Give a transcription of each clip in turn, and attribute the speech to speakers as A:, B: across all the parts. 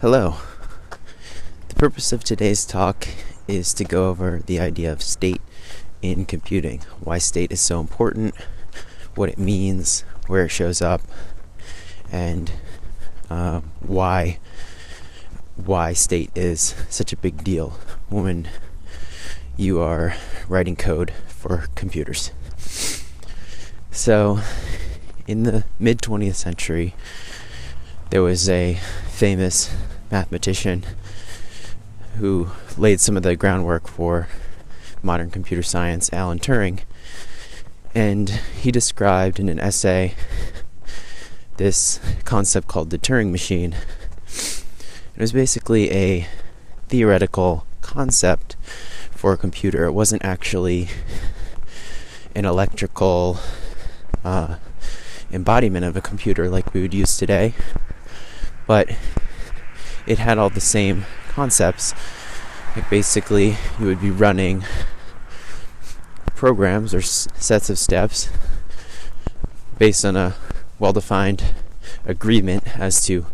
A: Hello. The purpose of today's talk is to go over the idea of state in computing, why state is so important, what it means, where it shows up, and why state is such a big deal when you are writing code for computers. So, in the mid-20th century, there was a famous mathematician who laid some of the groundwork for modern computer science, Alan Turing, and he described in an essay this concept called the Turing machine. It was basically a theoretical concept for a computer. It wasn't actually an electrical embodiment of a computer like we would use today, but it had all the same concepts. Like basically you would be running programs or sets of steps based on a well-defined agreement as to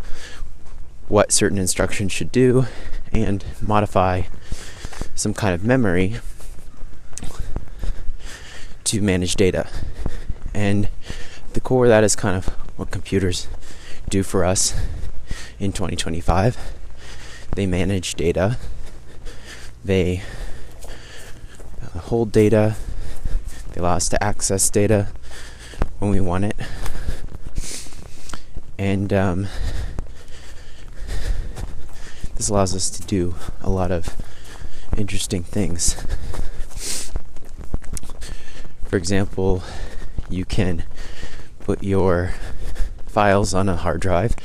A: what certain instructions should do, and modify some kind of memory to manage data. And the core of that is kind of what computers do for us in 2025. They manage data. They hold data. They allow us to access data when we want it. And this allows us to do a lot of interesting things. For example, you can put your files on a hard drive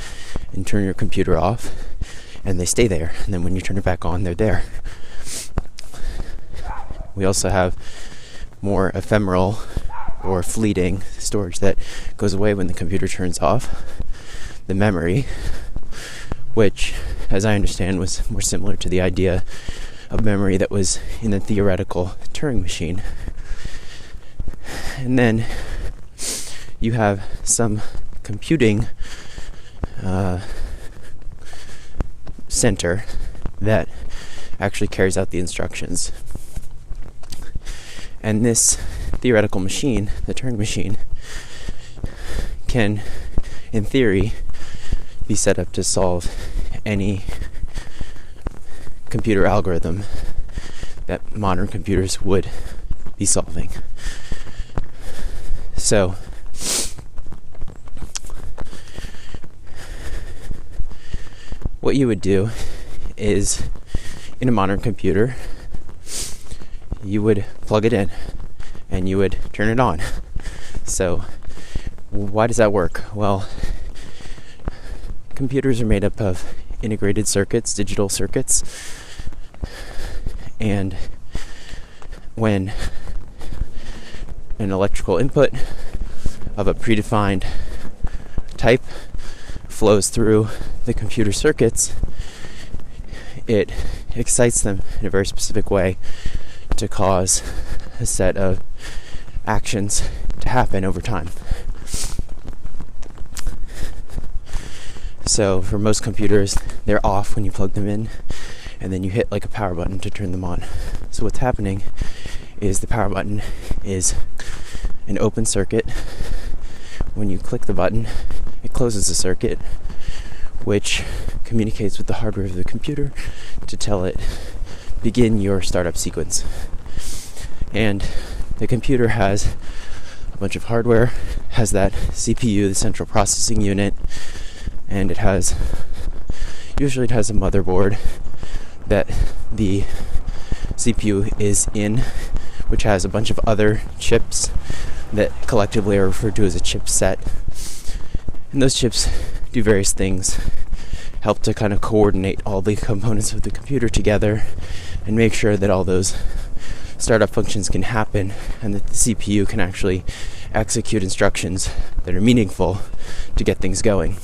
A: and turn your computer off, and they stay there. And then when you turn it back on, they're there. We also have more ephemeral or fleeting storage that goes away when the computer turns off. The memory, which, as I understand, was more similar to the idea of memory that was in the theoretical Turing machine. And then you have some computing center that actually carries out the instructions. And this theoretical machine, the Turing machine, can, in theory, be set up to solve any computer algorithm that modern computers would be solving. So, what you would do is, in a modern computer, you would plug it in and you would turn it on. So, why does that work? Well, computers are made up of integrated circuits, digital circuits, and when an electrical input of a predefined type flows through the computer circuits, it excites them in a very specific way to cause a set of actions to happen over time. So for most computers, they're off when you plug them in, and then you hit like a power button to turn them on. So what's happening is the power button is an open circuit. When you click the button, it closes the circuit, which communicates with the hardware of the computer to tell it, begin your startup sequence. And the computer has a bunch of hardware, has that CPU, the central processing unit, and it has a motherboard that the CPU is in, which has a bunch of other chips that collectively are referred to as a chipset. And those chips do various things, help to kind of coordinate all the components of the computer together and make sure that all those startup functions can happen and that the CPU can actually execute instructions that are meaningful to get things going.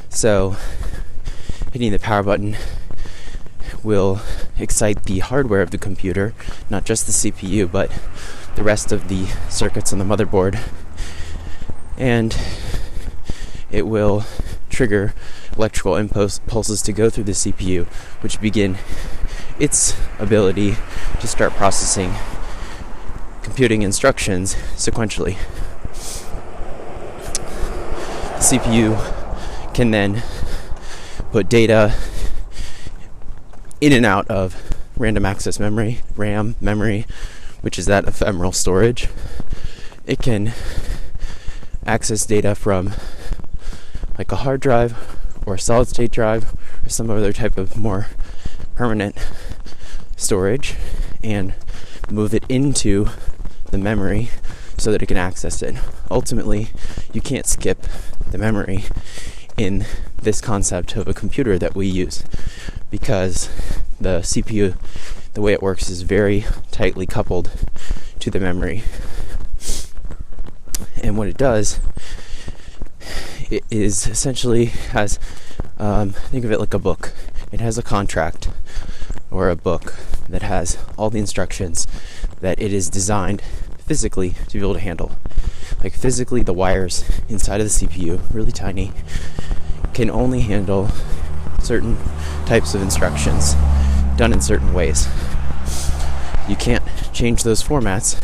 A: So, hitting the power button will excite the hardware of the computer, not just the CPU, but the rest of the circuits on the motherboard. And it will trigger electrical impulses to go through the CPU, which begin its ability to start processing computing instructions sequentially. The CPU can then put data in and out of random access memory, RAM memory, which is that ephemeral storage. It can access data from like a hard drive or a solid state drive or some other type of more permanent storage and move it into the memory so that it can access it. Ultimately, you can't skip the memory in this concept of a computer that we use, because the CPU, the way it works, is very tightly coupled to the memory. And what it does, it is essentially has, think of it like a book. It has a contract or a book that has all the instructions that it is designed physically to be able to handle. Like physically, the wires inside of the CPU, really tiny, can only handle certain types of instructions done in certain ways. You can't change those formats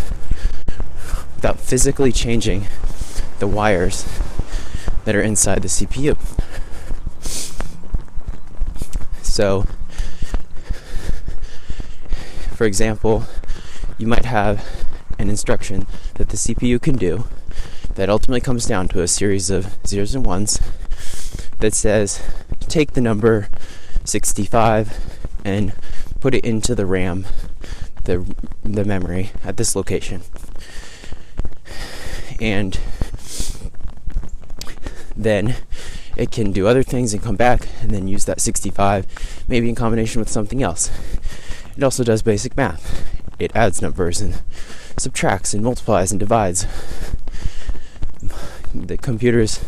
A: without physically changing the wires that are inside the CPU. So, for example, you might have an instruction that the CPU can do that ultimately comes down to a series of zeros and ones that says, take the number 65 and put it into the RAM, the memory at this location. And then it can do other things and come back and then use that 65 maybe in combination with something else. It also does basic math. It adds numbers and subtracts and multiplies and divides. The computers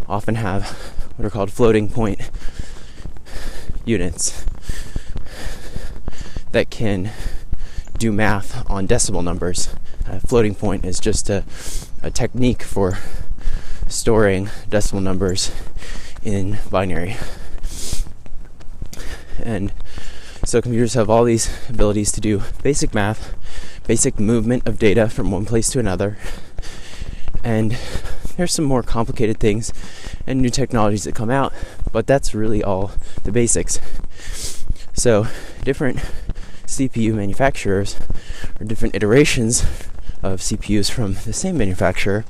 A: often have what are called floating point units that can do math on decimal numbers. Floating point is just a technique for storing decimal numbers in binary. And so computers have all these abilities to do basic math, basic movement of data from one place to another. And there's some more complicated things and new technologies that come out, but that's really all the basics. So different CPU manufacturers, or different iterations of CPUs from the same manufacturer,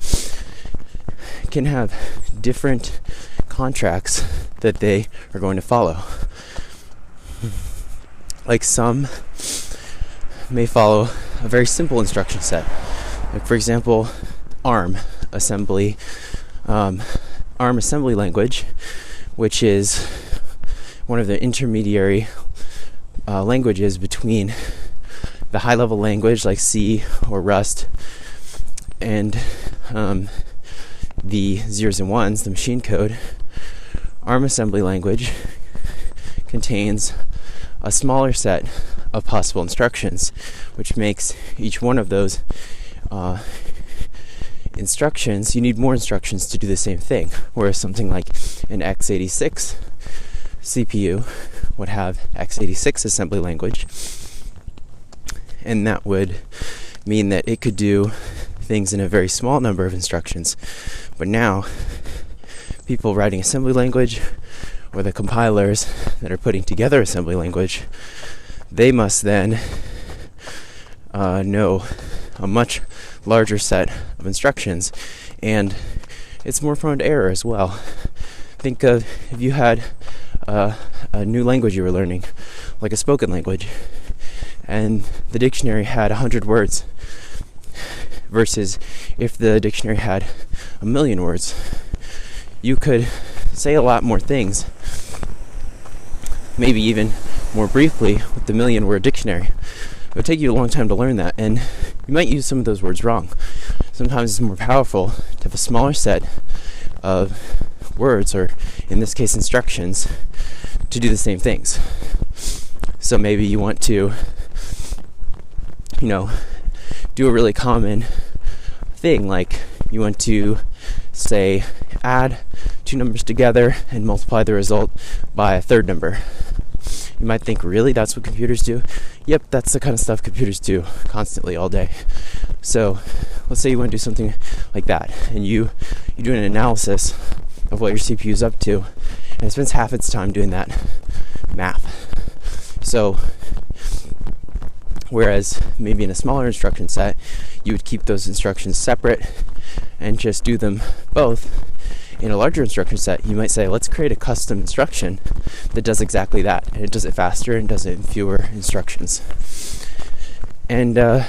A: can have different contracts that they are going to follow. Like some may follow a very simple instruction set. Like for example, ARM assembly language, which is one of the intermediary languages between the high-level language like C or Rust and the zeros and ones, the machine code. ARM assembly language contains a smaller set of possible instructions, which makes each one of those instructions, you need more instructions to do the same thing. Whereas something like an x86 CPU would have x86 assembly language, and that would mean that it could do things in a very small number of instructions. But now, people writing assembly language, or the compilers that are putting together assembly language, they must then know a much larger set of instructions, and it's more prone to error as well. Think of if you had a new language you were learning, like a spoken language, and the dictionary had 100 words, versus if the dictionary had 1,000,000 words. You could say a lot more things, maybe even more briefly with the 1,000,000-word dictionary. It would take you a long time to learn that, and you might use some of those words wrong. Sometimes it's more powerful to have a smaller set of words, or in this case instructions, to do the same things. So maybe you want to, do a really common thing, like you want to say add two numbers together and multiply the result by a third number. You might think, really? That's what computers do? Yep, that's the kind of stuff computers do constantly all day. So let's say you want to do something like that, and you do an analysis of what your CPU is up to, and it spends half its time doing that math. So whereas maybe in a smaller instruction set, you would keep those instructions separate and just do them both. In a larger instruction set, you might say, let's create a custom instruction that does exactly that, and it does it faster and does it in fewer instructions. And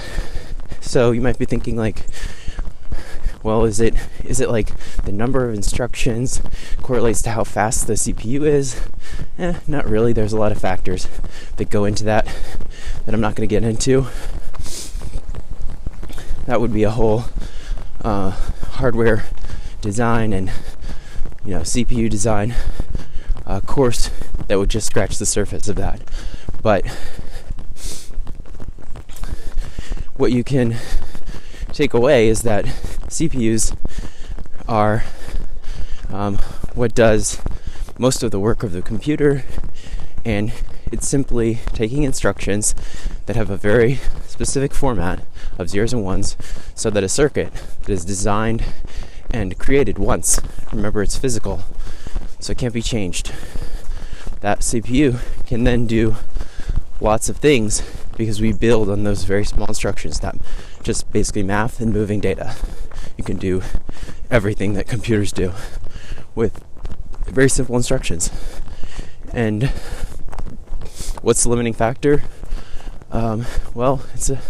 A: so you might be thinking, like, well, is it like the number of instructions correlates to how fast the CPU is? Not really. There's a lot of factors that go into that I'm not going to get into. That would be a whole hardware design and CPU design course that would just scratch the surface of that. But what you can take away is that CPUs are what does most of the work of the computer, and it's simply taking instructions that have a very specific format of zeros and ones, so that a circuit that is designed and created once, remember, it's physical, so it can't be changed. That CPU can then do lots of things because we build on those very small instructions, that just basically math and moving data. You can do everything that computers do with very simple instructions. And what's the limiting factor? Well, it's a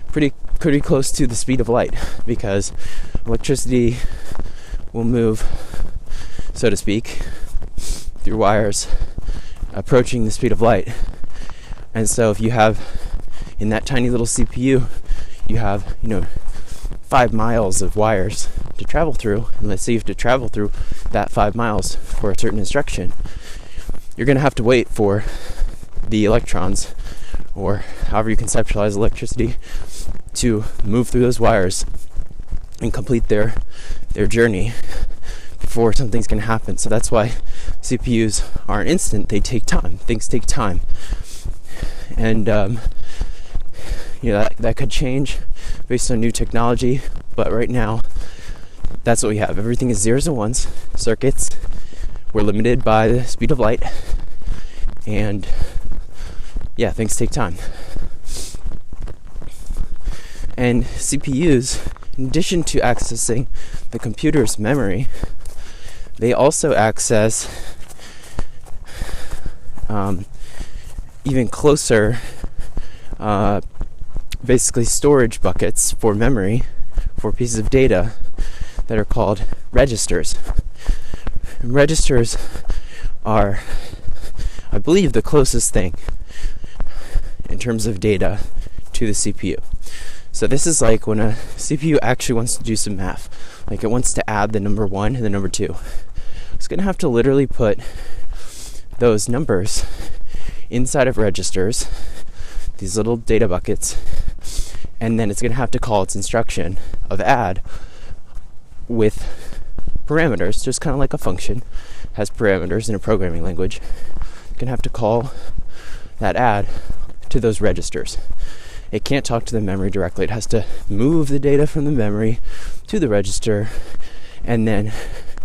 A: pretty close to the speed of light, because electricity will move, so to speak, through wires approaching the speed of light. And so if you have, in that tiny little CPU, you have 5 miles of wires to travel through, and let's say you have to travel through that 5 miles for a certain instruction, you're going to have to wait for the electrons, or however you conceptualize electricity, to move through those wires and complete their journey before something's going to happen. So that's why CPUs aren't instant. They take time. Things take time. And that could change based on new technology, but right now that's what we have. Everything is zeros and ones, circuits. We're limited by the speed of light, and things take time. And CPUs, in addition to accessing the computer's memory, they also access even closer, basically storage buckets for memory, for pieces of data that are called registers. And registers are, I believe, the closest thing in terms of data to the CPU. So this is like when a CPU actually wants to do some math, like it wants to add the number 1 and the number 2. It's going to have to literally put those numbers inside of registers, these little data buckets, and then it's going to have to call its instruction of add with parameters, just kind of like a function has parameters in a programming language. It's going to have to call that add to those registers. It can't talk to the memory directly. It has to move the data from the memory to the register and then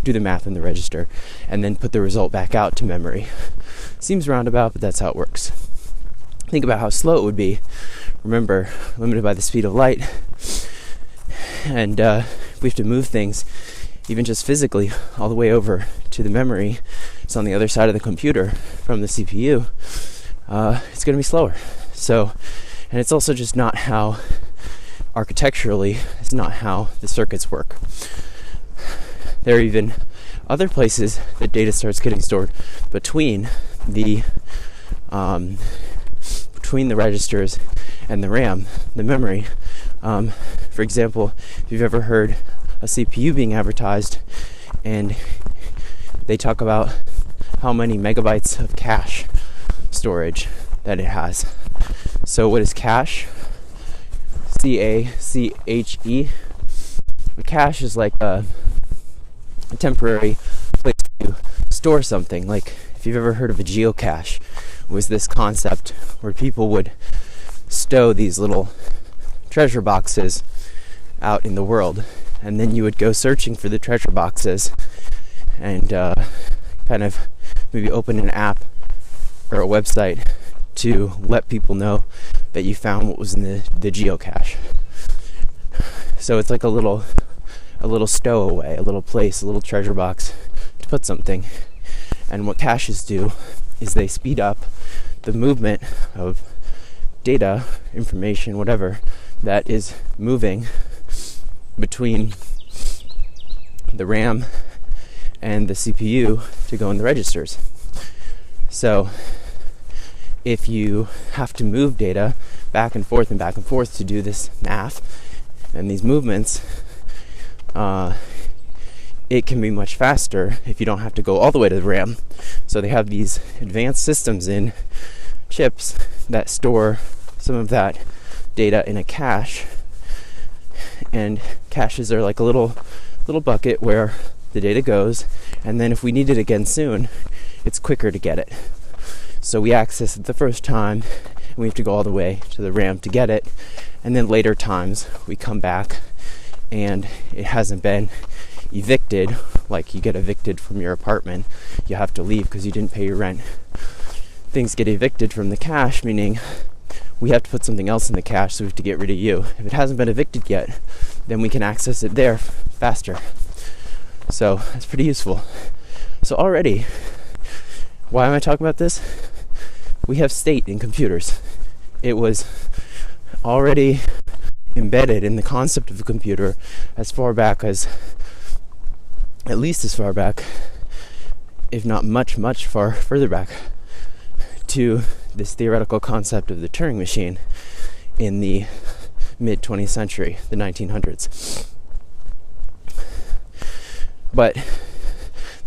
A: do the math in the register and then put the result back out to memory. Seems roundabout, but that's how it works. Think about how slow it would be. Remember, limited by the speed of light, and we have to move things, even just physically, all the way over to the memory. It's on the other side of the computer from the CPU. It's going to be slower. So, and it's also just not how, architecturally, it's not how the circuits work. There are even other places that data starts getting stored between the registers and the RAM, the memory. For example, if you've ever heard a CPU being advertised and they talk about how many megabytes of cache storage that it has. So what is cache? C-A-C-H-E. A cache is like a a temporary place to store something. Like if you've ever heard of a geocache, it was this concept where people would stow these little treasure boxes out in the world, and then you would go searching for the treasure boxes and kind of maybe open an app or a website to let people know that you found what was in the geocache. So it's like a little stowaway, a little place, a little treasure box to put something. And what caches do is they speed up the movement of data, information, whatever, that is moving between the RAM and the CPU to go in the registers. So if you have to move data back and forth to do this math and these movements, it can be much faster if you don't have to go all the way to the RAM. So they have these advanced systems in chips that store some of that data in a cache, and caches are like a little bucket where the data goes, and then if we need it again soon, it's quicker to get it. So we access it the first time, and we have to go all the way to the RAM to get it, and then later times we come back and it hasn't been evicted, like you get evicted from your apartment, you have to leave because you didn't pay your rent. Things get evicted from the cache, meaning we have to put something else in the cache, so we have to get rid of you. If it hasn't been evicted yet, then we can access it there faster. So that's pretty useful. So already, why am I talking about this? We have state in computers. It was already embedded in the concept of a computer as far back as, at least as far back, if not much further back, to this theoretical concept of the Turing machine in the mid 20th century, the 1900s. But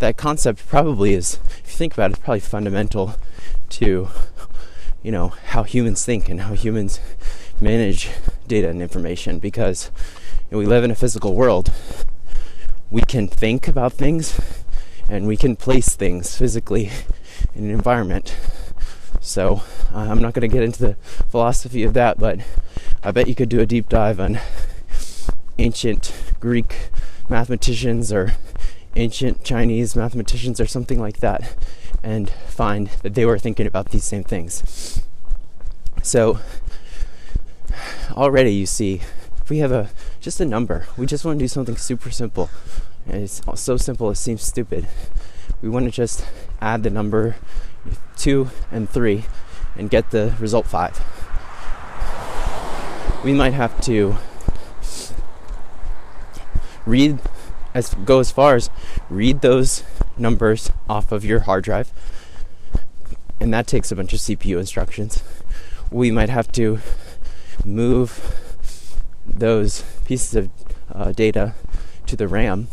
A: that concept probably is, if you think about it, it's probably fundamental to, how humans think and how humans manage data and information, because we live in a physical world. We can think about things and we can place things physically in an environment. So I'm not going to get into the philosophy of that, but I bet you could do a deep dive on ancient Greek mathematicians or ancient Chinese mathematicians or something like that and find that they were thinking about these same things. So already you see, if we have just a number, we just want to do something super simple, and it's so simple it seems stupid. We want to just add the number 2 and 3 and get the result 5. We might have to go as far as read those numbers off of your hard drive, and that takes a bunch of CPU instructions. We might have to move those pieces of data to the RAM.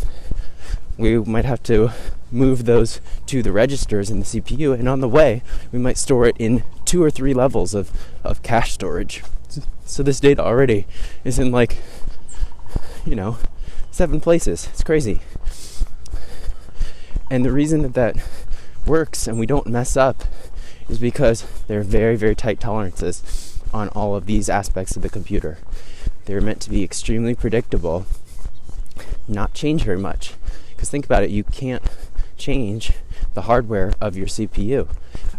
A: We might have to move those to the registers in the CPU, and on the way we might store it in 2 or 3 levels of cache storage. So this data already is in 7 places. It's crazy. And the reason that works and we don't mess up is because there are very, very tight tolerances on all of these aspects of the computer. They're meant to be extremely predictable, not change very much. Because think about it, you can't change the hardware of your CPU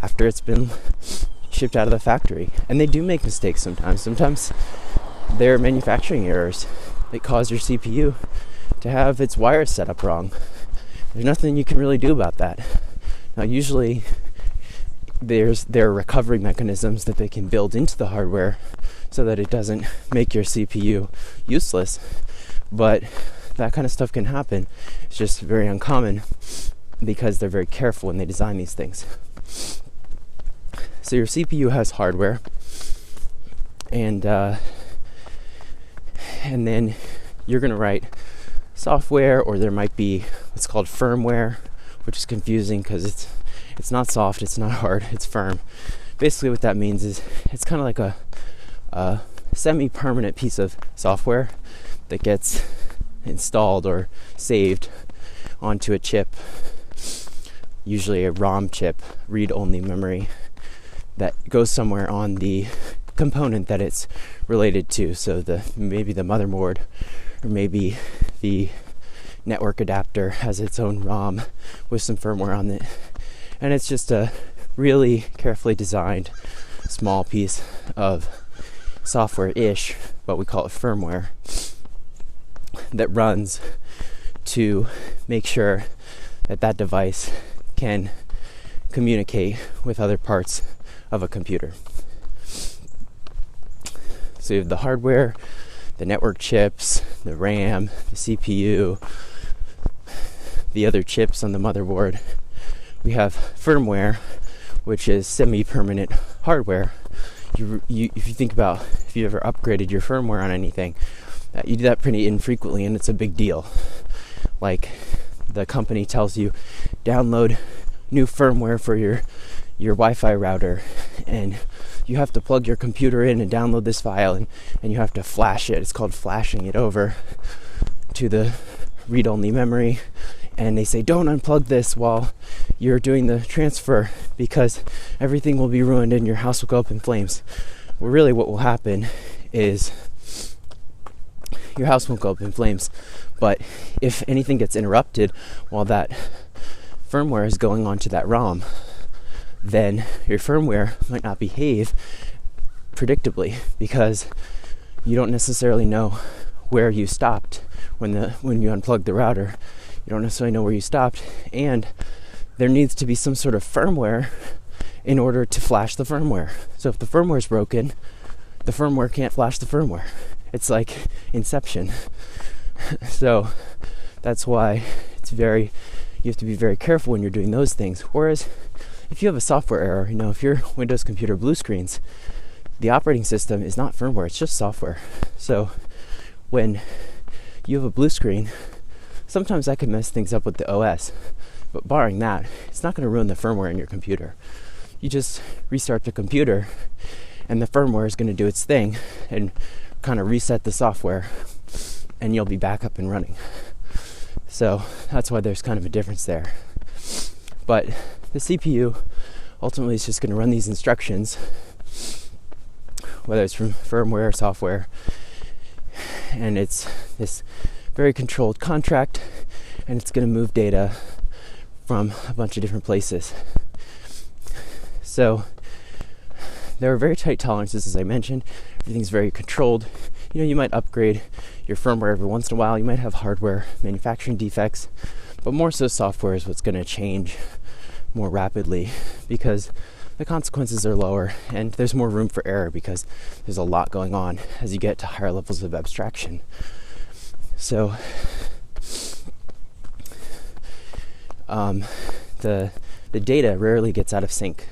A: after it's been shipped out of the factory. And they do make mistakes sometimes. Sometimes there are manufacturing errors that cause your CPU to have its wires set up wrong. There's nothing you can really do about that. Now usually there are recovery mechanisms that they can build into the hardware so that it doesn't make your CPU useless, but that kind of stuff can happen. It's just very uncommon because they're very careful when they design these things. So your CPU has hardware, and then you're going to write software, or there might be what's called firmware, which is confusing because it's not soft, it's not hard, it's firm. Basically what that means is it's kind of like a semi-permanent piece of software that gets installed or saved onto a chip, usually a ROM chip, read-only memory, that goes somewhere on the component that it's related to. So maybe the motherboard, or maybe the network adapter has its own ROM with some firmware on it. And it's just a really carefully designed small piece of software-ish, but we call it firmware, that runs to make sure that device can communicate with other parts of a computer. So you have the hardware, the network chips, the RAM, the CPU, the other chips on the motherboard. We have firmware, which is semi-permanent hardware. If you think about if you ever upgraded your firmware on anything, you do that pretty infrequently, and it's a big deal. Like, the company tells you, download new firmware for your Wi-Fi router, and you have to plug your computer in and download this file, and you have to flash it. It's called flashing it over to the read-only memory. And they say, don't unplug this while you're doing the transfer, because everything will be ruined and your house will go up in flames. Well, really what will happen is your house won't go up in flames, but if anything gets interrupted while that firmware is going onto that ROM, then your firmware might not behave predictably, because you don't necessarily know where you stopped when you unplugged the router. You don't necessarily know where you stopped, and there needs to be some sort of firmware in order to flash the firmware. So if the firmware is broken, the firmware can't flash the firmware. It's like Inception. So that's why you have to be very careful when you're doing those things. Whereas if you have a software error, if your Windows computer blue screens, the operating system is not firmware, it's just software. So when you have a blue screen, sometimes that could mess things up with the OS, but barring that, it's not going to ruin the firmware in your computer. You just restart the computer, and the firmware is going to do its thing and kind of reset the software, and you'll be back up and running. So that's why there's kind of a difference there. But the CPU ultimately is just going to run these instructions, whether it's from firmware or software, and it's this very controlled contract, and it's going to move data from a bunch of different places. So there are very tight tolerances, as I mentioned. Everything's very controlled. You might upgrade your firmware every once in a while. You might have hardware manufacturing defects, but more so software is what's going to change more rapidly, because the consequences are lower and there's more room for error, because there's a lot going on as you get to higher levels of abstraction. So the data rarely gets out of sync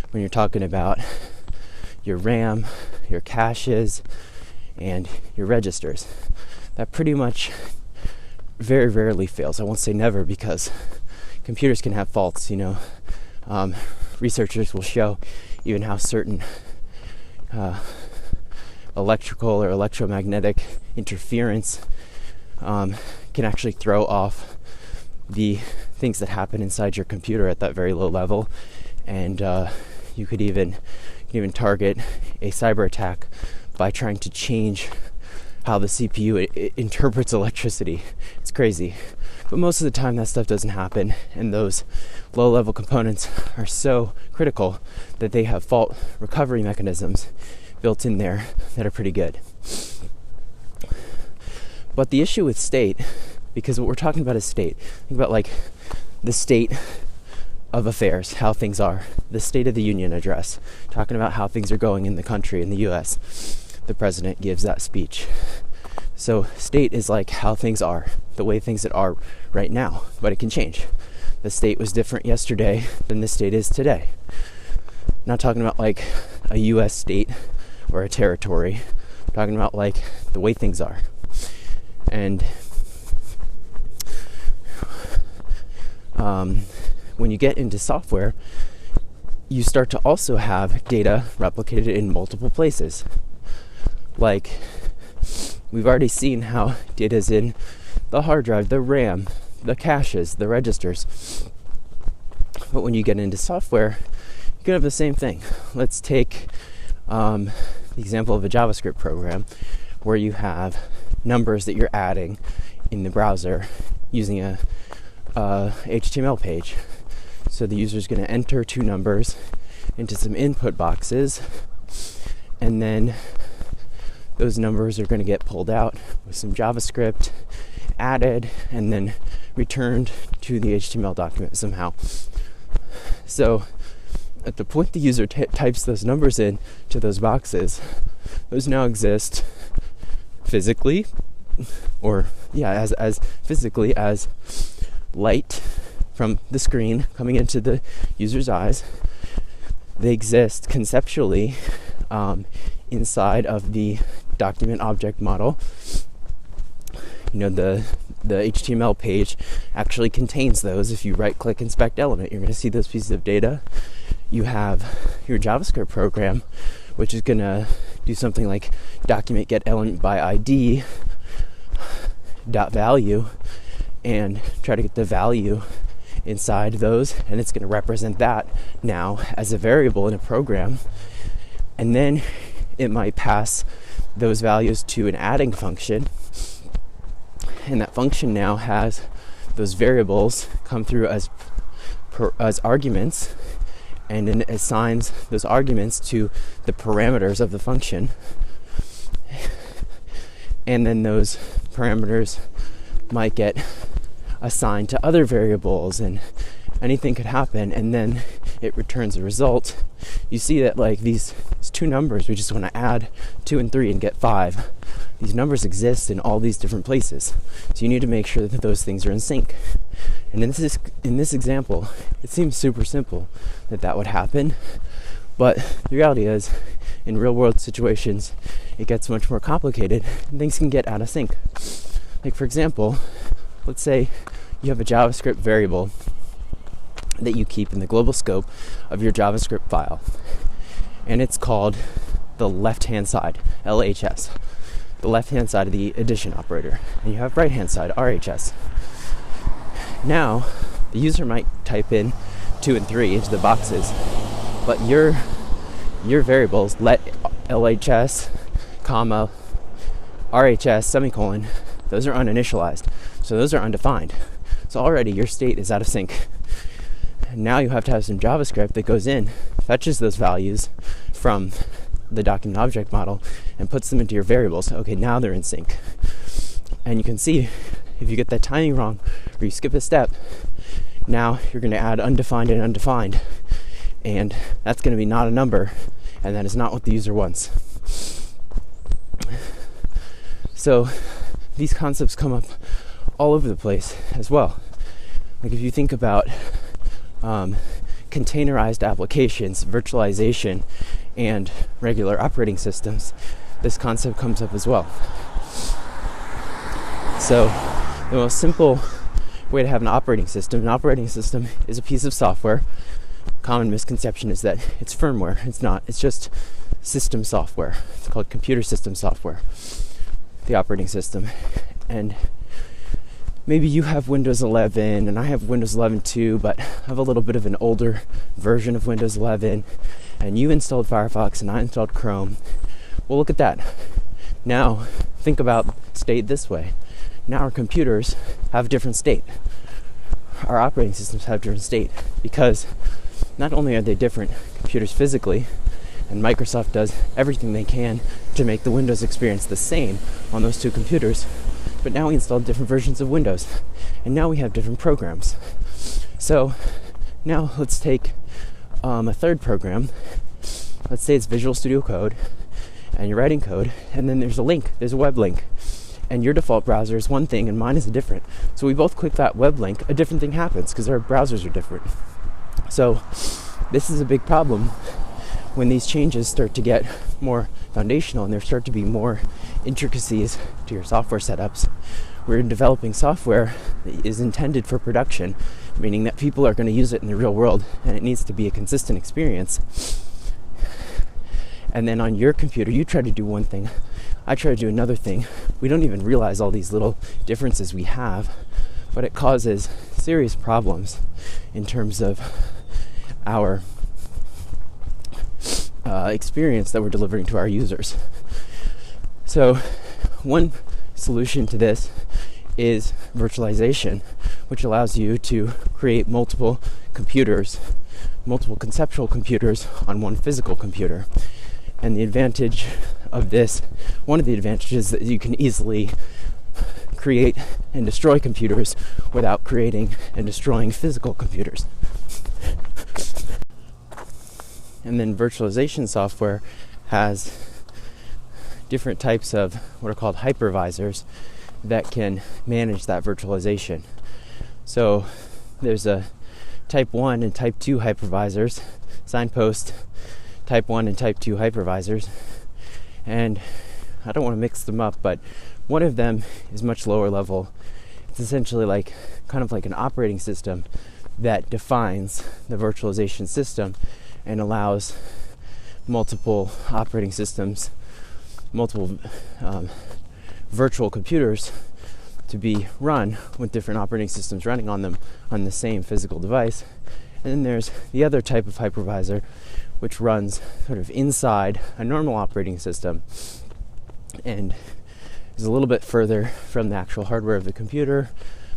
A: when you're talking about your RAM, your caches, and your registers. That pretty much very rarely fails. I won't say never, because computers can have faults. Researchers will show even how certain electrical or electromagnetic interference can actually throw off the things that happen inside your computer at that very low level, and you could even target a cyber attack by trying to change how the CPU interprets electricity. It's crazy, but most of the time that stuff doesn't happen, and those low-level components are so critical that they have fault recovery mechanisms built in there that are pretty good. But the issue with state, because what we're talking about is state. Think about like the state of affairs, how things are, the State of the Union address, talking about how things are going in the country, in the US. The president gives that speech. So state is like how things are, the way things that are right now, but it can change. The state was different yesterday than the state is today. Not talking about like a US state or a territory. I'm talking about like the way things are. And when you get into software, you start to also have data replicated in multiple places. Like, we've already seen how data is in the hard drive, the RAM, the caches, the registers. But when you get into software, you can have the same thing. Let's take the example of a JavaScript program where you have numbers that you're adding in the browser using a HTML page. So the user is going to enter 2 numbers into some input boxes, and then those numbers are going to get pulled out with some JavaScript added and then returned to the HTML document somehow. So at the point the user types those numbers in to those boxes, those now exist physically, or as physically as light from the screen coming into the user's eyes. They exist conceptually inside of the document object model. The HTML page actually contains those. If you right click inspect element, you're going to see those pieces of data. You have your JavaScript program, which is going to do something like document get element by ID dot value and try to get the value inside those, and it's going to represent that now as a variable in a program. And then it might pass those values to an adding function, and that function now has those variables come through as arguments, and then assigns those arguments to the parameters of the function, and then those parameters might get assigned to other variables, and anything could happen, and then it returns a result. You see that like these 2 numbers, we just want to add 2 and 3 and get 5. These numbers exist in all these different places, so you need to make sure that those things are in sync. And in this example, it seems super simple that would happen, but the reality is, in real world situations, it gets much more complicated and things can get out of sync. Like, for example, let's say you have a JavaScript variable that you keep in the global scope of your JavaScript file, and it's called the left-hand side, LHS, the left-hand side of the addition operator, and you have right-hand side, RHS. Now, the user might type in 2 and 3 into the boxes, but your variables, let LHS, comma, RHS, semicolon, those are uninitialized, so those are undefined. So already your state is out of sync. Now you have to have some JavaScript that goes in, fetches those values from the document object model, and puts them into your variables. Okay, now they're in sync. And you can see, if you get that timing wrong, or you skip a step, now you're going to add undefined and undefined, and that's going to be not a number, and that is not what the user wants. So these concepts come up all over the place as well. Like if you think about containerized applications, virtualization, and regular operating systems, this concept comes up as well. So the most simple way to have an operating system is a piece of software. Common misconception is that it's firmware. It's not. It's just system software. It's called computer system software, the operating system. And maybe you have Windows 11 and I have Windows 11 too, but I have a little bit of an older version of Windows 11, and you installed Firefox and I installed Chrome. Well, look at that. Now think about state this way. Now our computers have a different state. Our operating systems have a different state, because not only are they different computers physically, and Microsoft does everything they can to make the Windows experience the same on those 2 computers, but now we installed different versions of Windows, and now we have different programs. So now let's take a third program. Let's say it's Visual Studio Code, and you're writing code, and then there's a web link, and your default browser is one thing and mine is a different. So we both click that web link, a different thing happens because our browsers are different. So this is a big problem when these changes start to get more foundational and there start to be more intricacies to your software setups. We're developing software that is intended for production, meaning that people are going to use it in the real world, and it needs to be a consistent experience. And then on your computer, you try to do one thing, I try to do another thing. We don't even realize all these little differences we have, but it causes serious problems in terms of our experience that we're delivering to our users. So one solution to this is virtualization, which allows you to create multiple computers, multiple conceptual computers on one physical computer. And the advantage of this, one of the advantages, is that you can easily create and destroy computers without creating and destroying physical computers. And then virtualization software has different types of what are called hypervisors that can manage that virtualization. So there's a type 1 and type 2 hypervisors, Signpost type 1 and type 2 hypervisors. And I don't want to mix them up, but one of them is much lower level. It's essentially kind of like an operating system that defines the virtualization system and allows multiple operating systems, multiple virtual computers to be run with different operating systems running on them on the same physical device. And then there's the other type of hypervisor, which runs sort of inside a normal operating system and is a little bit further from the actual hardware of the computer,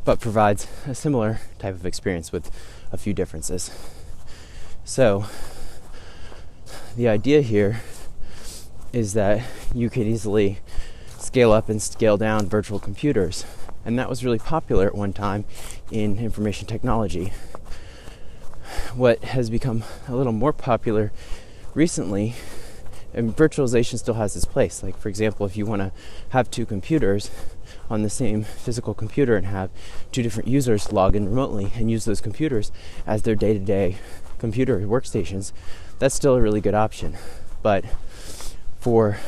A: but provides a similar type of experience with a few differences. So the idea here is that you can easily scale up and scale down virtual computers. And that was really popular at one time in information technology. What has become a little more popular recently, and virtualization still has its place. Like, for example, if you want to have two computers on the same physical computer and have two different users log in remotely and use those computers as their day-to-day computer workstations, that's still a really good option. But for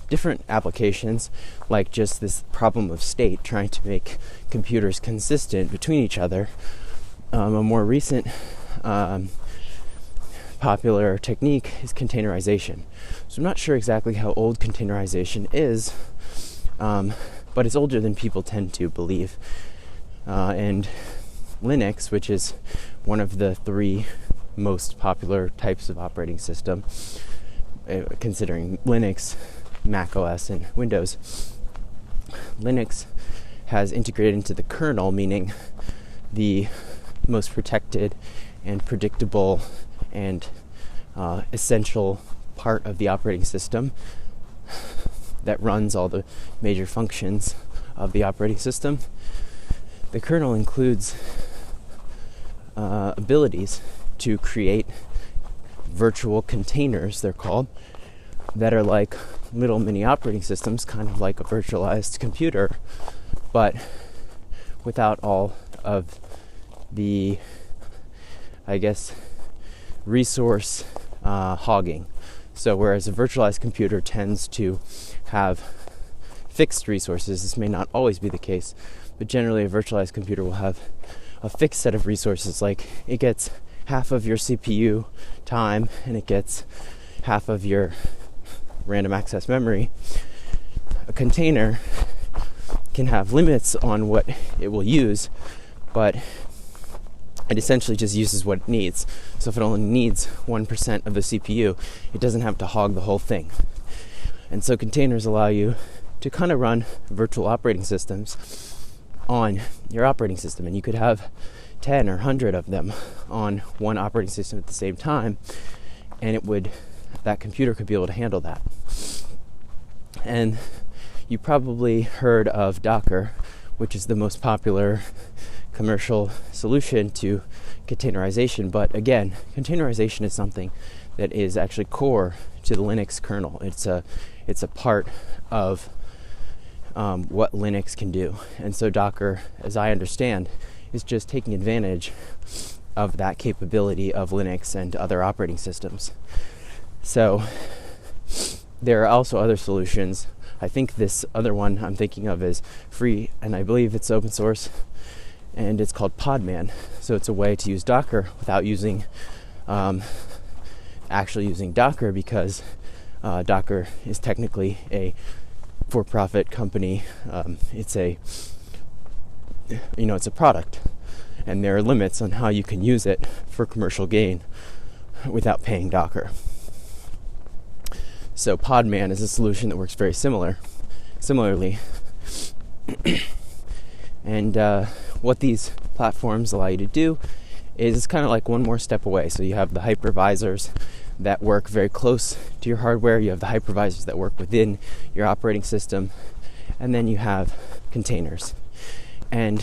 A: different applications, like just this problem of state, trying to make computers consistent between each other, a more recent popular technique is containerization. So I'm not sure exactly how old containerization is, but it's older than people tend to believe. And Linux, which is one of the three most popular types of operating system, considering Linux, Mac OS, and Windows, Linux has integrated into the kernel, meaning the most protected and predictable and essential part of the operating system that runs all the major functions of the operating system. The kernel includes abilities to create virtual containers, they're called, that are like little mini operating systems, kind of like a virtualized computer, but without all of the, I guess, resource hogging. So whereas a virtualized computer tends to have fixed resources, this may not always be the case, but generally a virtualized computer will have a fixed set of resources, like it gets half of your CPU time and it gets half of your random access memory. A container can have limits on what it will use, but it essentially just uses what it needs. So if it only needs 1% of the CPU, it doesn't have to hog the whole thing. And so containers allow you to kind of run virtual operating systems on your operating system, and you could have 10 or 100 of them on one operating system at the same time, and that computer could be able to handle that. And you probably heard of Docker, which is the most popular commercial solution to containerization. But again, containerization is something that is actually core to the Linux kernel. It's a part of what Linux can do. And so Docker, as I understand, is just taking advantage of that capability of Linux and other operating systems. So there are also other solutions. I think this other one I'm thinking of is free, and I believe it's open source, and it's called Podman. So it's a way to use Docker without actually using Docker, because Docker is technically a for-profit company. It's a it's a product, and there are limits on how you can use it for commercial gain without paying Docker. So Podman is a solution that works very similarly. And what these platforms allow you to do is it's kind of like one more step away. So you have the hypervisors that work very close to your hardware. You have the hypervisors that work within your operating system. And then you have containers. And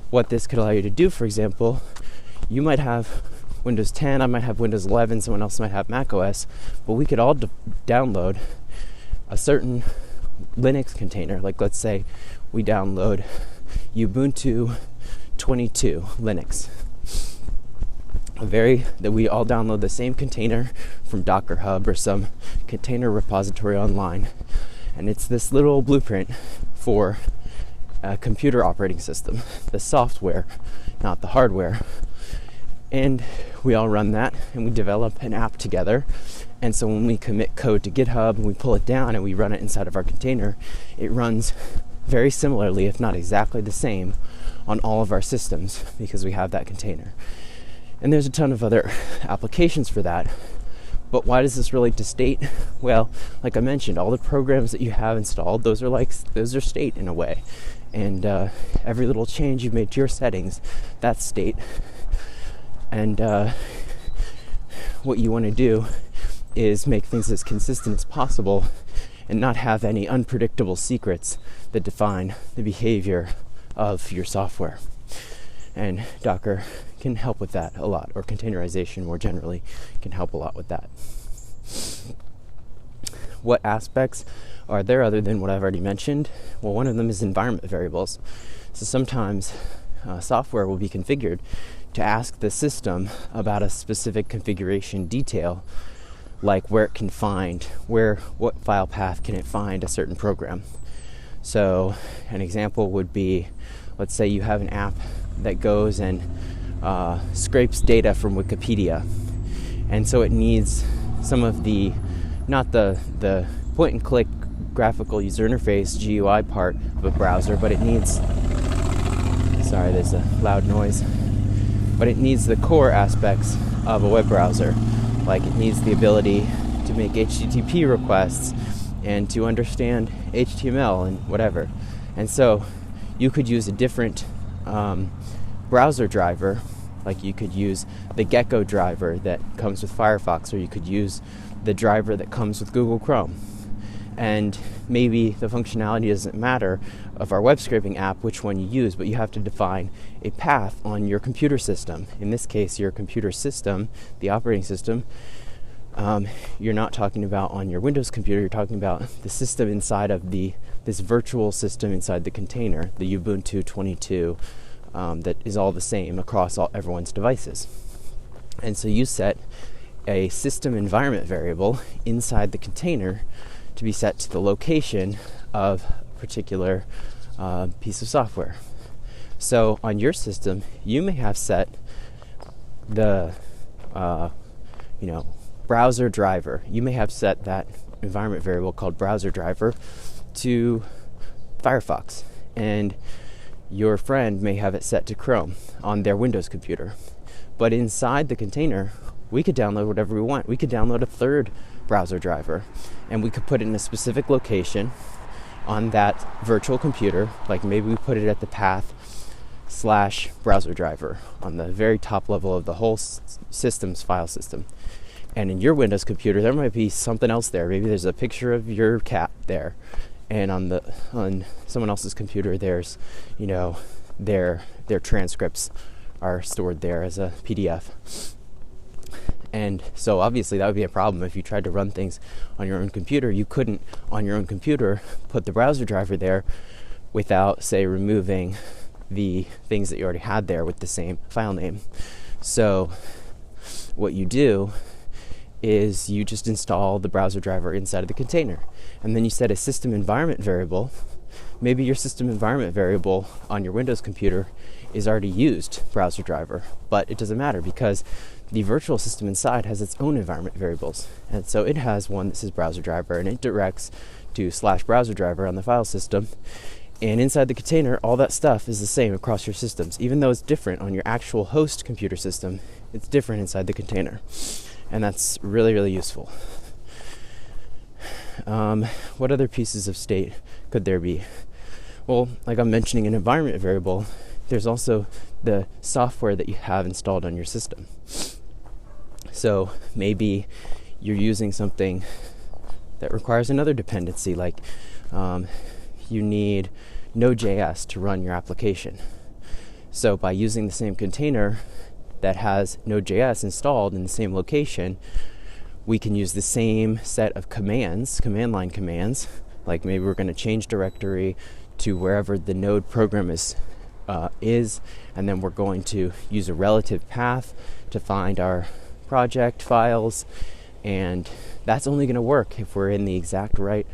A: what this could allow you to do, for example, you might have Windows 10, I might have Windows 11, someone else might have Mac OS, but we could all download a certain Linux container. Like, let's say we download Ubuntu 22 Linux. That we all download the same container from Docker Hub or some container repository online. And it's this little blueprint for a computer operating system, the software, not the hardware. And we all run that, and we develop an app together. And so when we commit code to GitHub and we pull it down and we run it inside of our container, it runs very similarly, if not exactly the same, on all of our systems because we have that container. And there's a ton of other applications for that. But why does this relate to state? Well, like I mentioned, all the programs that you have installed, those are state in a way. And every little change you've made to your settings, that's state. And what you want to do is make things as consistent as possible and not have any unpredictable secrets that define the behavior of your software. And Docker can help with that a lot, or containerization more generally can help a lot with that. What aspects are there other than what I've already mentioned? Well, one of them is environment variables. So sometimes software will be configured to ask the system about a specific configuration detail, like where it can find, what file path can it find a certain program. So an example would be, let's say you have an app that goes and scrapes data from Wikipedia, and so it needs some of the, not the point and click graphical user interface GUI part of a browser, but it needs, sorry, there's a loud noise, but it needs the core aspects of a web browser. Like it needs the ability to make HTTP requests and to understand HTML and whatever. And so you could use a different browser driver, like you could use the Gecko driver that comes with Firefox, or you could use the driver that comes with Google Chrome. And maybe the functionality doesn't matter of our web scraping app, which one you use, but you have to define a path on your computer system. In this case, your computer system, the operating system, you're not talking about on your Windows computer, you're talking about the system inside of this virtual system inside the container, the Ubuntu 22, that is all the same across everyone's devices. And so you set a system environment variable inside the container to be set to the location of a particular piece of software. So on your system, you may have set the browser driver. You may have set that environment variable called browser driver to Firefox, and your friend may have it set to Chrome on their Windows computer. But inside the container, we could download whatever we want. We could download a third browser driver, and we could put it in a specific location on that virtual computer. Like maybe we put it at the path/browser driver on the very top level of the whole system's file system. And in your Windows computer, there might be something else there. Maybe there's a picture of your cat there, and on someone else's computer, there's their transcripts are stored there as a PDF. And so obviously that would be a problem if you tried to run things on your own computer. You couldn't, on your own computer, put the browser driver there without, say, removing the things that you already had there with the same file name. So what you do is you just install the browser driver inside of the container. And then you set a system environment variable. Maybe your system environment variable on your Windows computer is already used browser driver, but it doesn't matter because the virtual system inside has its own environment variables. And so it has one that says browser driver, and it directs to /browser driver on the file system. And inside the container, all that stuff is the same across your systems. Even though it's different on your actual host computer system, it's different inside the container. And that's really, really useful. What other pieces of state could there be? Well, like I'm mentioning an environment variable, there's also the software that you have installed on your system. So maybe you're using something that requires another dependency, like you need Node.js to run your application. So by using the same container that has Node.js installed in the same location, we can use the same set of commands, command line commands, like maybe we're going to change directory to wherever the node program is, and then we're going to use a relative path to find our project files, and that's only going to work if we're in the exact right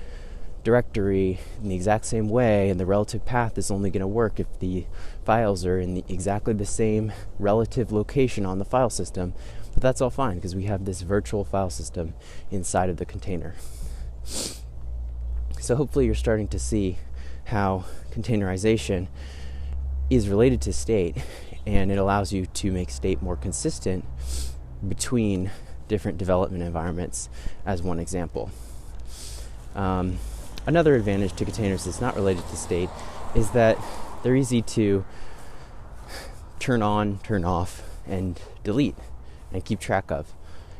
A: directory in the exact same way, and the relative path is only going to work if the files are in exactly the same relative location on the file system. But that's all fine because we have this virtual file system inside of the container. So hopefully you're starting to see how containerization is related to state, and it allows you to make state more consistent between different development environments, as one example. Another advantage to containers that's not related to state is that they're easy to turn on, turn off, and delete and keep track of.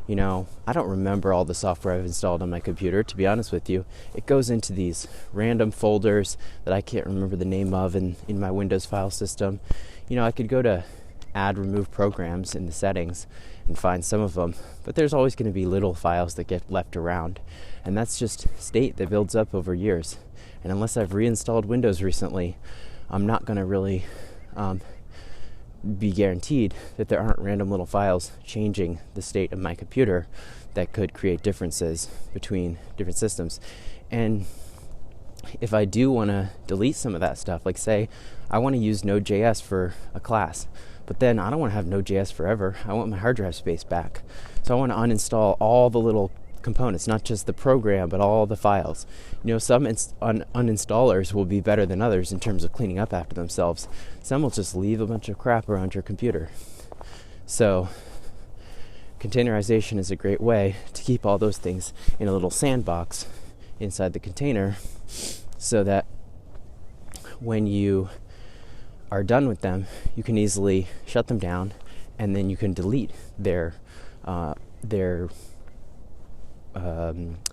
A: You know, I don't remember all the software I've installed on my computer, to be honest with you. It goes into these random folders that I can't remember the name of in my Windows file system. You know, I could go to add, remove programs in the settings and find some of them, but there's always going to be little files that get left around. And that's just state that builds up over years. And unless I've reinstalled Windows recently, I'm not going to really be guaranteed that there aren't random little files changing the state of my computer that could create differences between different systems. And if I do want to delete some of that stuff, like say I want to use Node.js for a class, but then I don't want to have Node.js forever. I want my hard drive space back. So I want to uninstall all the little components, not just the program, but all the files. You know, some uninstallers will be better than others in terms of cleaning up after themselves. Some will just leave a bunch of crap around your computer. So containerization is a great way to keep all those things in a little sandbox inside the container, so that when you are done with them, you can easily shut them down, and then you can delete their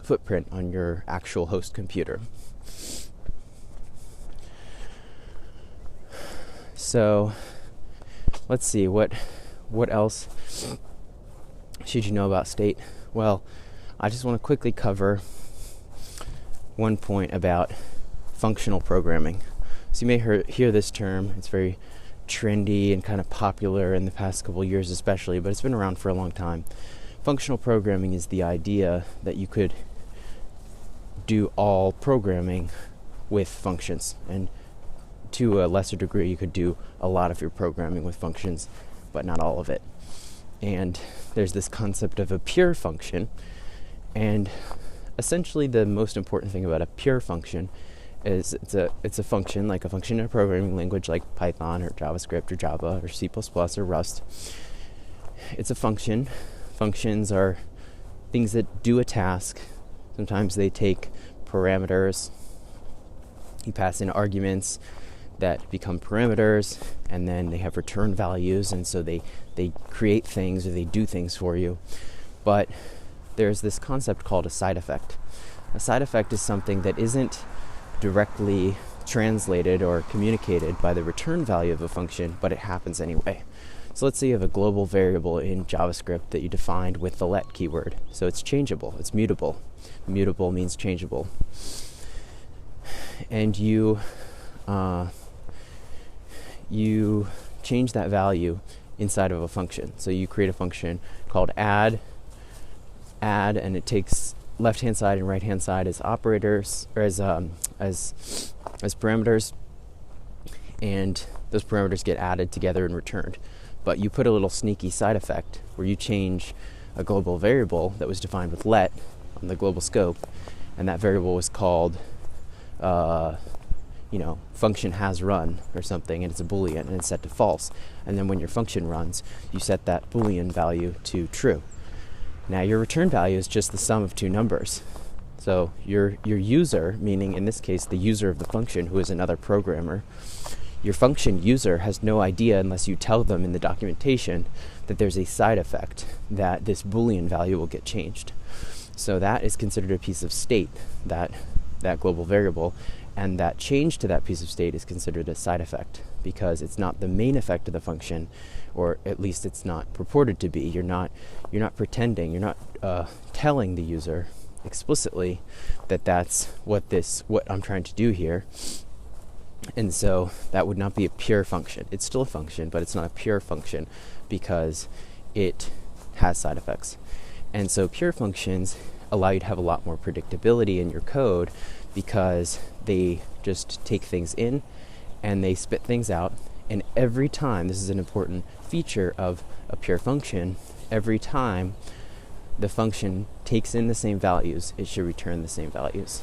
A: footprint on your actual host computer. So let's see, what else should you know about state? Well, I just want to quickly cover one point about functional programming. So you may hear this term. It's very trendy and kind of popular in the past couple of years especially, but it's been around for a long time. Functional programming is the idea that you could do all programming with functions, and to a lesser degree you could do a lot of your programming with functions, but not all of it. And there's this concept of a pure function, and essentially the most important thing about a pure function is it's a function, like a function in a programming language like Python or JavaScript or Java or C++ or Rust. It's a function. Functions are things that do a task. Sometimes they take parameters. You pass in arguments that become parameters, and then they have return values, and so they create things, or they do things for you. But there's this concept called a side effect. A side effect is something that isn't directly translated or communicated by the return value of a function, but it happens anyway. So let's say you have a global variable in JavaScript that you defined with the let keyword. So it's changeable, it's mutable. Mutable means changeable. And you change that value inside of a function. So you create a function called add, and it takes left-hand side and right-hand side as operators, or as parameters, and those parameters get added together and returned. But you put a little sneaky side effect where you change a global variable that was defined with let on the global scope, and that variable was called function has run or something, and it's a Boolean and it's set to false. And then when your function runs, you set that Boolean value to true. Now your return value is just the sum of two numbers. So your user, meaning in this case the user of the function, who is another programmer, your function user has no idea unless you tell them in the documentation that there's a side effect, that this Boolean value will get changed. So that is considered a piece of state, that global variable, and that change to that piece of state is considered a side effect because it's not the main effect of the function, or at least it's not purported to be. You're not pretending, you're not telling the user explicitly that that's what I'm trying to do here. And so that would not be a pure function. It's still a function, but it's not a pure function because it has side effects. And so pure functions allow you to have a lot more predictability in your code because they just take things in and they spit things out. And every time, this is an important feature of a pure function, every time the function takes in the same values, it should return the same values.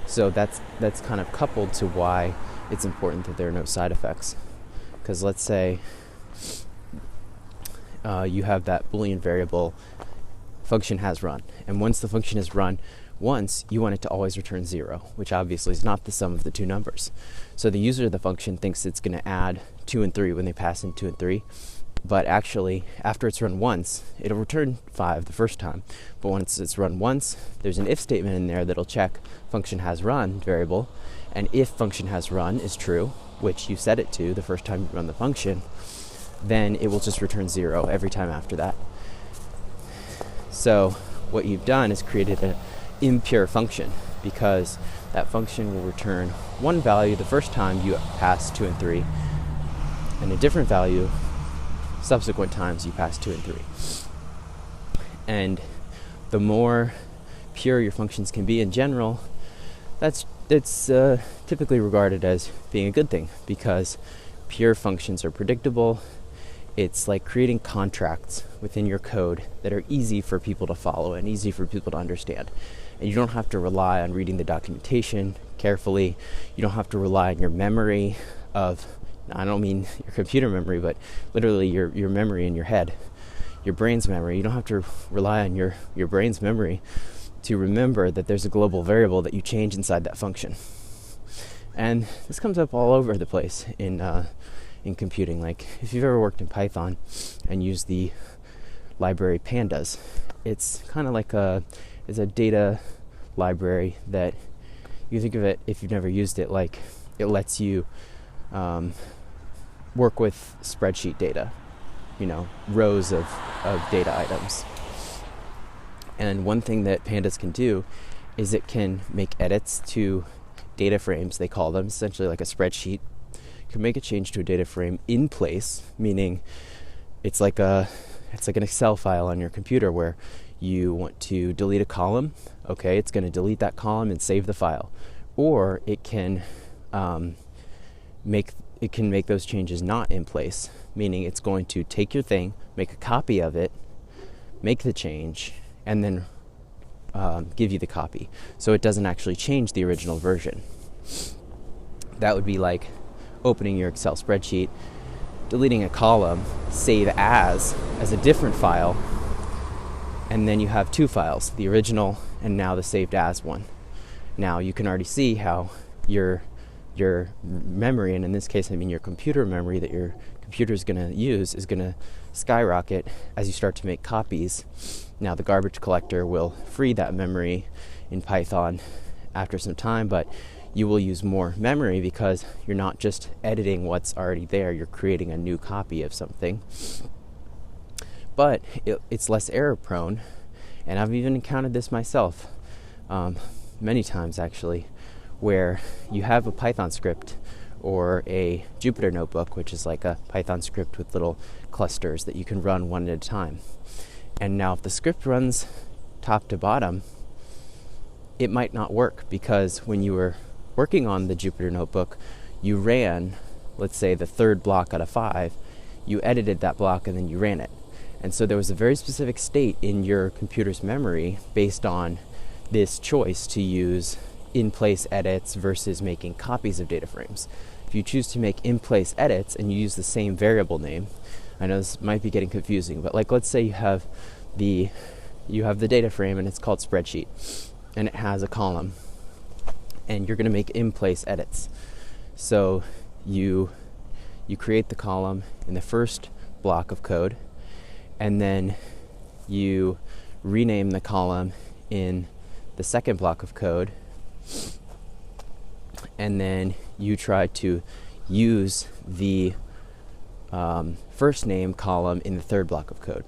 A: So that's kind of coupled to why it's important that there are no side effects. Because let's say you have that Boolean variable function has run, and once the function is run once, you want it to always return 0, which obviously is not the sum of the two numbers. So the user of the function thinks it's going to add 2 and 3 when they pass in 2 and 3, but actually after it's run once, it'll return 5 the first time. But once it's run once, there's an if statement in there that'll check function has run variable, and if function has run is true, which you set it to the first time you run the function, then it will just return 0 every time after that. So what you've done is created an impure function, because that function will return one value the first time you pass 2 and 3, and a different value subsequent times you pass 2 and 3. And the more pure your functions can be in general, it's typically regarded as being a good thing, because pure functions are predictable. It's like creating contracts within your code that are easy for people to follow and easy for people to understand. And you don't have to rely on reading the documentation carefully. You don't have to rely on your memory of, I don't mean your computer memory, but literally your memory in your head, your brain's memory. You don't have to rely on your brain's memory to remember that there's a global variable that you change inside that function. And this comes up all over the place in computing. Like if you've ever worked in Python and used the library pandas, it's kind of like it's a data library that you think of it, if you've never used it, like it lets you work with spreadsheet data, rows of data items. And one thing that pandas can do is it can make edits to data frames, they call them, essentially like a spreadsheet. Can make a change to a data frame in place, meaning it's like an Excel file on your computer where you want to delete a column. Okay, it's going to delete that column and save the file. Or it can make those changes not in place, meaning it's going to take your thing, make a copy of it, make the change, and then give you the copy. So it doesn't actually change the original version. That would be like opening your Excel spreadsheet, deleting a column, save as a different file, and then you have two files, the original and now the saved as one. Now you can already see how your memory, and in this case I mean your computer memory that your computer is going to use, is going to skyrocket as you start to make copies. Now the garbage collector will free that memory in Python after some time, but you will use more memory because you're not just editing what's already there, you're creating a new copy of something. But it's less error prone, and I've even encountered this myself many times actually, where you have a Python script or a Jupyter notebook, which is like a Python script with little clusters that you can run one at a time. And now if the script runs top to bottom, it might not work, because when you were working on the Jupyter notebook, you ran, let's say, the third block out of 5, you edited that block and then you ran it. And so there was a very specific state in your computer's memory based on this choice to use in-place edits versus making copies of data frames. If you choose to make in-place edits and you use the same variable name, I know this might be getting confusing, but like let's say you have the data frame and it's called spreadsheet and it has a column and you're going to make in-place edits. So you create the column in the first block of code and then you rename the column in the second block of code, and then you try to use the first name column in the third block of code.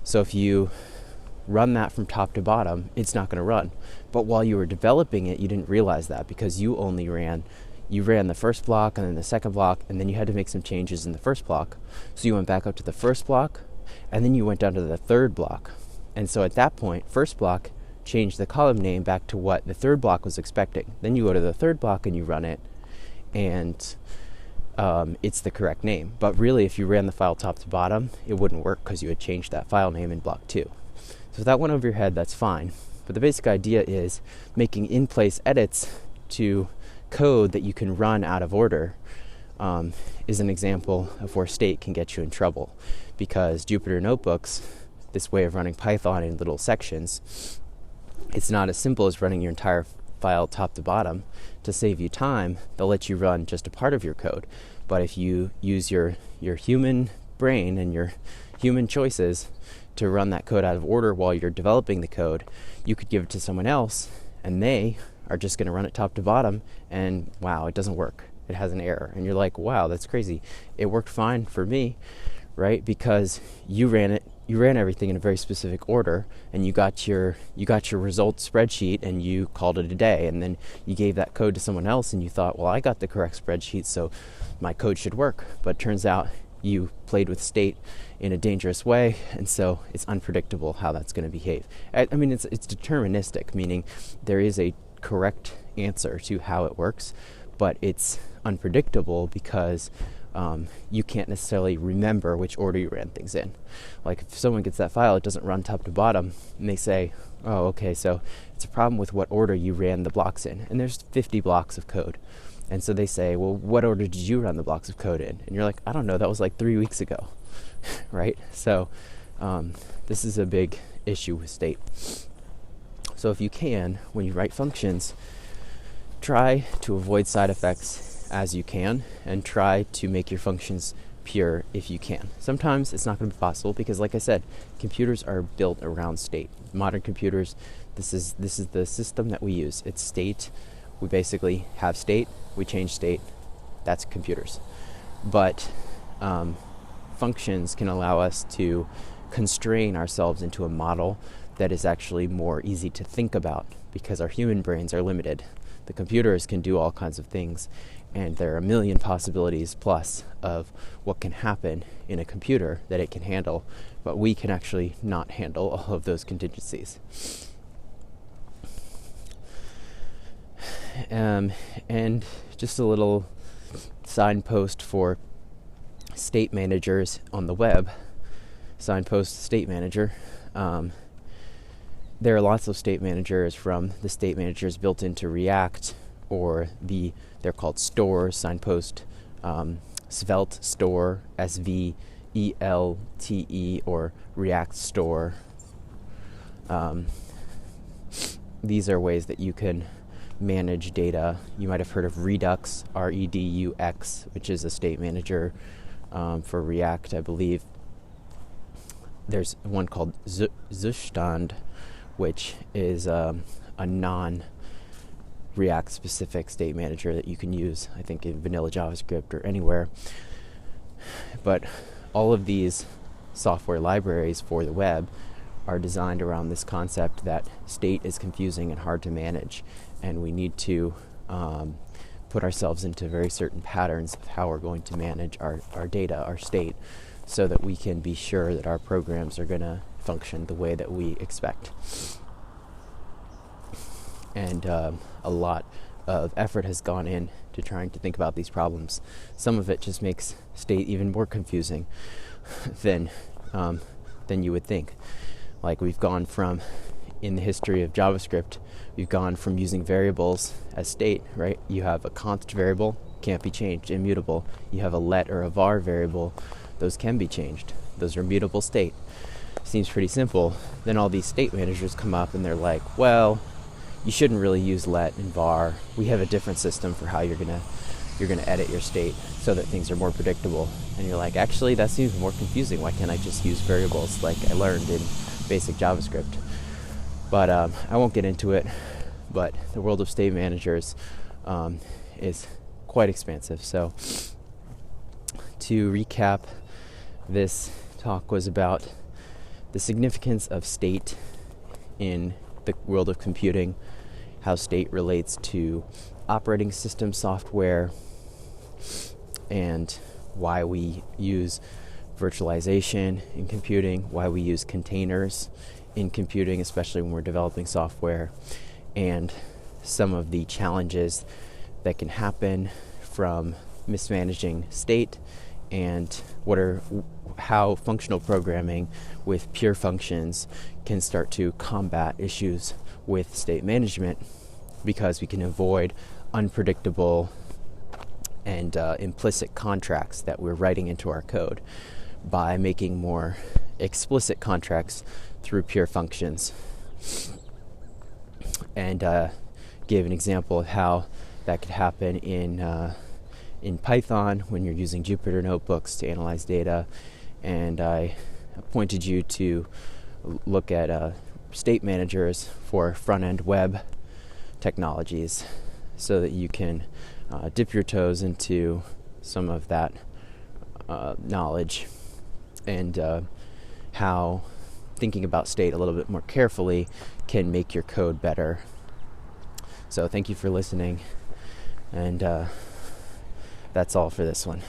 A: So if you run that from top to bottom, it's not going to run. But while you were developing it, you didn't realize that because you only ran the first block and then the second block, and then you had to make some changes in the first block. So you went back up to the first block, and then you went down to the third block. And so at that point, first block changed the column name back to what the third block was expecting. Then you go to the third block and you run it, and it's the correct name. But really, if you ran the file top to bottom, it wouldn't work because you had changed that file name in block 2. So if that went over your head, that's fine. But the basic idea is making in-place edits to code that you can run out of order is an example of where state can get you in trouble, because Jupyter Notebooks, this way of running Python in little sections, it's not as simple as running your entire file top to bottom. To save you time, they'll let you run just a part of your code. But if you use your human brain and your human choices to run that code out of order while you're developing the code, you could give it to someone else and they are just going to run it top to bottom, and wow, it doesn't work. It has an error. And you're like, wow, that's crazy. It worked fine for me, right? Because you ran everything in a very specific order, and you got your results spreadsheet and you called it a day. And then you gave that code to someone else and you thought, well, I got the correct spreadsheet, so my code should work. But it turns out you played with state in a dangerous way, and so it's unpredictable how that's going to behave. I mean, it's deterministic, meaning there is a correct answer to how it works, but it's unpredictable because you can't necessarily remember which order you ran things in. Like if someone gets that file, it doesn't run top to bottom, and they say, oh, okay, so it's a problem with what order you ran the blocks in. And there's 50 blocks of code. And so they say, well, what order did you run the blocks of code in? And you're like, I don't know, that was like 3 weeks ago, right? So this is a big issue with state. So if you can, when you write functions, try to avoid side effects as you can, and try to make your functions pure if you can. Sometimes it's not going to be possible because, like I said, computers are built around state. Modern computers, this is the system that we use. It's state. We basically have state, we change state. That's computers. But functions can allow us to constrain ourselves into a model that is actually more easy to think about because our human brains are limited. The computers can do all kinds of things, and there are a million possibilities plus of what can happen in a computer that it can handle, but we can actually not handle all of those contingencies. And just a little signpost for state managers on the web. Signpost state manager. There are lots of state managers, from the state managers built into React, or they're called stores. Signpost, Svelte Store, SVELTE, or React Store. These are ways that you can manage data. You might have heard of Redux, REDUX, which is a state manager for React, I believe. There's one called Zustand, which is a non-React specific state manager that you can use, I think, in vanilla JavaScript or anywhere. But all of these software libraries for the web are designed around this concept that state is confusing and hard to manage, and we need to put ourselves into very certain patterns of how we're going to manage our data, our state, so that we can be sure that our programs are going to function the way that we expect. And a lot of effort has gone in to trying to think about these problems. Some of it just makes state even more confusing than you would think. Like, we've gone from in the history of JavaScript, we've gone from using variables as state, right? You have a const variable, can't be changed, immutable. You have a let or a var variable, those can be changed. Those are mutable state. Seems pretty simple. Then all these state managers come up and they're like, well, you shouldn't really use let and var. We have a different system for how you're gonna edit your state so that things are more predictable. And you're like, actually, that seems more confusing. Why can't I just use variables like I learned in basic JavaScript? But I won't get into it. But the world of state managers is quite expansive. So to recap, this talk was about the significance of state in the world of computing, how state relates to operating system software, and why we use virtualization in computing, why we use containers in computing, especially when we're developing software, and some of the challenges that can happen from mismanaging state, and how functional programming with pure functions can start to combat issues with state management, because we can avoid unpredictable and implicit contracts that we're writing into our code by making more explicit contracts through pure functions. And gave an example of how that could happen in Python when you're using Jupyter notebooks to analyze data. And I pointed you to look at state managers for front-end web technologies so that you can dip your toes into some of that knowledge, and how thinking about state a little bit more carefully can make your code better. So thank you for listening, and that's all for this one.